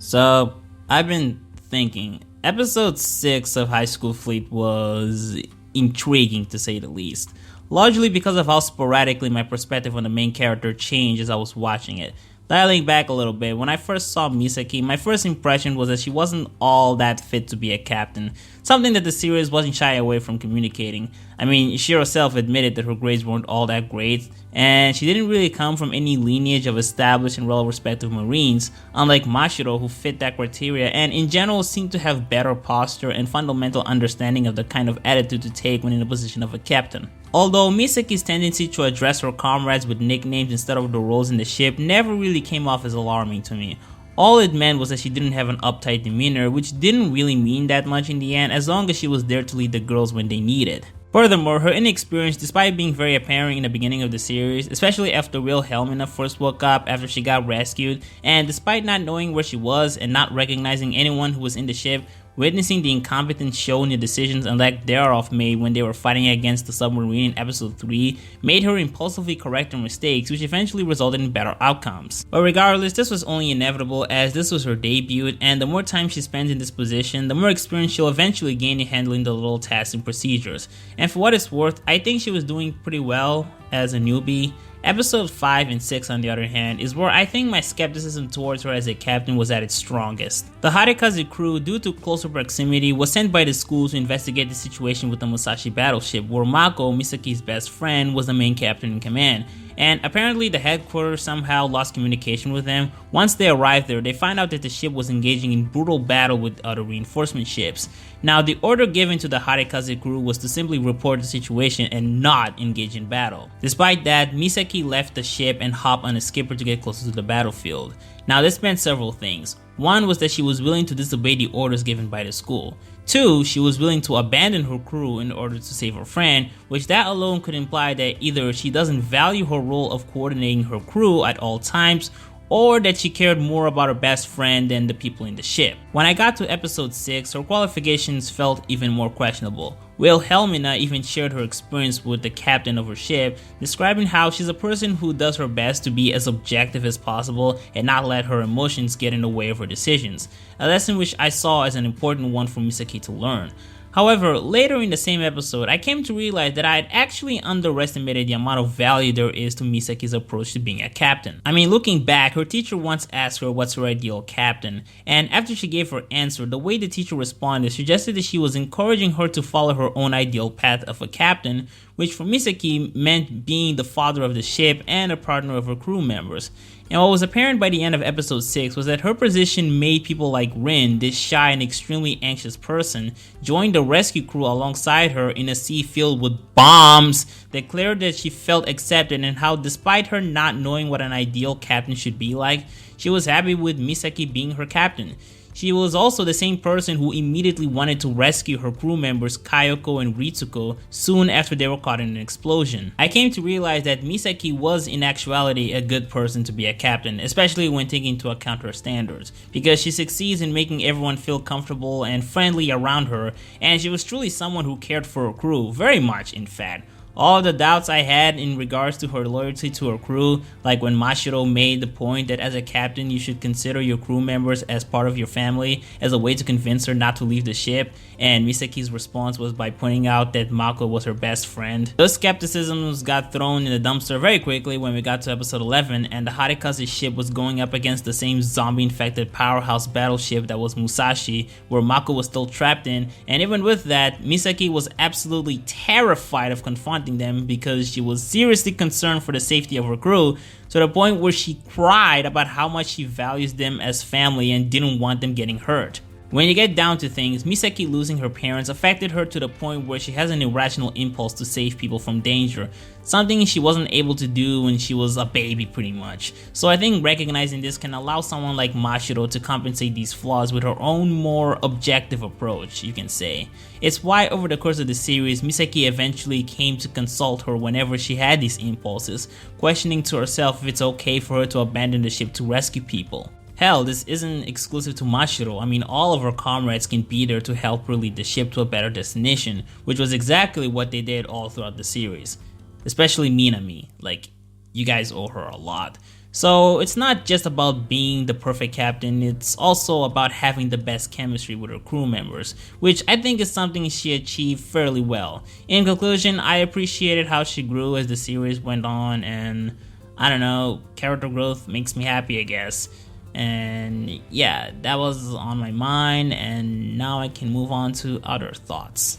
So, I've been thinking, episode 6 of High School Fleet was intriguing to say the least, largely because of how sporadically my perspective on the main character changed as I was watching it. Dialing back a little bit, when I first saw Misaki, my first impression was that she wasn't all that fit to be a captain, something that the series wasn't shy away from communicating. I mean, she herself admitted that her grades weren't all that great, and she didn't really come from any lineage of established and well-respected Marines, unlike Mashiro, who fit that criteria and in general seemed to have better posture and fundamental understanding of the kind of attitude to take when in the position of a captain. Although Misaki's tendency to address her comrades with nicknames instead of the roles in the ship never really came off as alarming to me. All it meant was that she didn't have an uptight demeanor, which didn't really mean that much in the end as long as she was there to lead the girls when they needed. Furthermore, her inexperience, despite being very apparent in the beginning of the series, especially after Wilhelmina first woke up after she got rescued, and despite not knowing where she was and not recognizing anyone who was in the ship, witnessing the incompetence shown in the decisions and lack thereof made when they were fighting against the submarine in episode 3 made her impulsively correct her mistakes, which eventually resulted in better outcomes. But regardless, this was only inevitable as this was her debut, and the more time she spends in this position, the more experience she'll eventually gain in handling the little tasks and procedures. And for what it's worth, I think she was doing pretty well as a newbie. Episode 5 and 6, on the other hand, is where I think my skepticism towards her as a captain was at its strongest. The Harikaze crew, due to closer proximity, was sent by the school to investigate the situation with the Musashi battleship, where Mako, Misaki's best friend, was the main captain in command. And apparently the headquarters somehow lost communication with them. Once they arrived there, they find out that the ship was engaging in brutal battle with other reinforcement ships. Now, the order given to the Harikaze crew was to simply report the situation and not engage in battle. Despite that, Misaki left the ship and hopped on a skipper to get closer to the battlefield. Now, this meant several things. One was that she was willing to disobey the orders given by the school. 2, she was willing to abandon her crew in order to save her friend, which that alone could imply that either she doesn't value her role of coordinating her crew at all times, or that she cared more about her best friend than the people in the ship. When I got to episode 6, her qualifications felt even more questionable. Wilhelmina even shared her experience with the captain of her ship, describing how she's a person who does her best to be as objective as possible and not let her emotions get in the way of her decisions, a lesson which I saw as an important one for Misaki to learn. However, later in the same episode, I came to realize that I had actually underestimated the amount of value there is to Misaki's approach to being a captain. I mean, looking back, her teacher once asked her what's her ideal captain, and after she gave her answer, the way the teacher responded suggested that she was encouraging her to follow her own ideal path of a captain, which for Misaki meant being the father of the ship and a partner of her crew members. And what was apparent by the end of episode 6 was that her position made people like Rin, this shy and extremely anxious person, join the rescue crew alongside her in a sea filled with bombs, declared that she felt accepted and how despite her not knowing what an ideal captain should be like, she was happy with Misaki being her captain. She was also the same person who immediately wanted to rescue her crew members Kayoko and Ritsuko soon after they were caught in an explosion. I came to realize that Misaki was in actuality a good person to be a captain, especially when taking into account her standards, because she succeeds in making everyone feel comfortable and friendly around her, and she was truly someone who cared for her crew, very much in fact. All of the doubts I had in regards to her loyalty to her crew, like when Mashiro made the point that as a captain you should consider your crew members as part of your family as a way to convince her not to leave the ship, and Misaki's response was by pointing out that Mako was her best friend. Those skepticisms got thrown in the dumpster very quickly when we got to episode 11 and the Harikaze ship was going up against the same zombie-infected powerhouse battleship that was Musashi, where Mako was still trapped in, and even with that, Misaki was absolutely terrified of confronting them because she was seriously concerned for the safety of her crew, to the point where she cried about how much she values them as family and didn't want them getting hurt. When you get down to things, Misaki losing her parents affected her to the point where she has an irrational impulse to save people from danger, something she wasn't able to do when she was a baby pretty much. So I think recognizing this can allow someone like Mashiro to compensate these flaws with her own more objective approach, you can say. It's why over the course of the series, Misaki eventually came to consult her whenever she had these impulses, questioning to herself if it's okay for her to abandon the ship to rescue people. Hell, this isn't exclusive to Mashiro. I mean, all of her comrades can be there to help her lead the ship to a better destination, which was exactly what they did all throughout the series. Especially Minami. Like, you guys owe her a lot. So it's not just about being the perfect captain, it's also about having the best chemistry with her crew members, which I think is something she achieved fairly well. In conclusion, I appreciated how she grew as the series went on, and I don't know, character growth makes me happy, I guess. And yeah, that was on my mind, and now I can move on to other thoughts.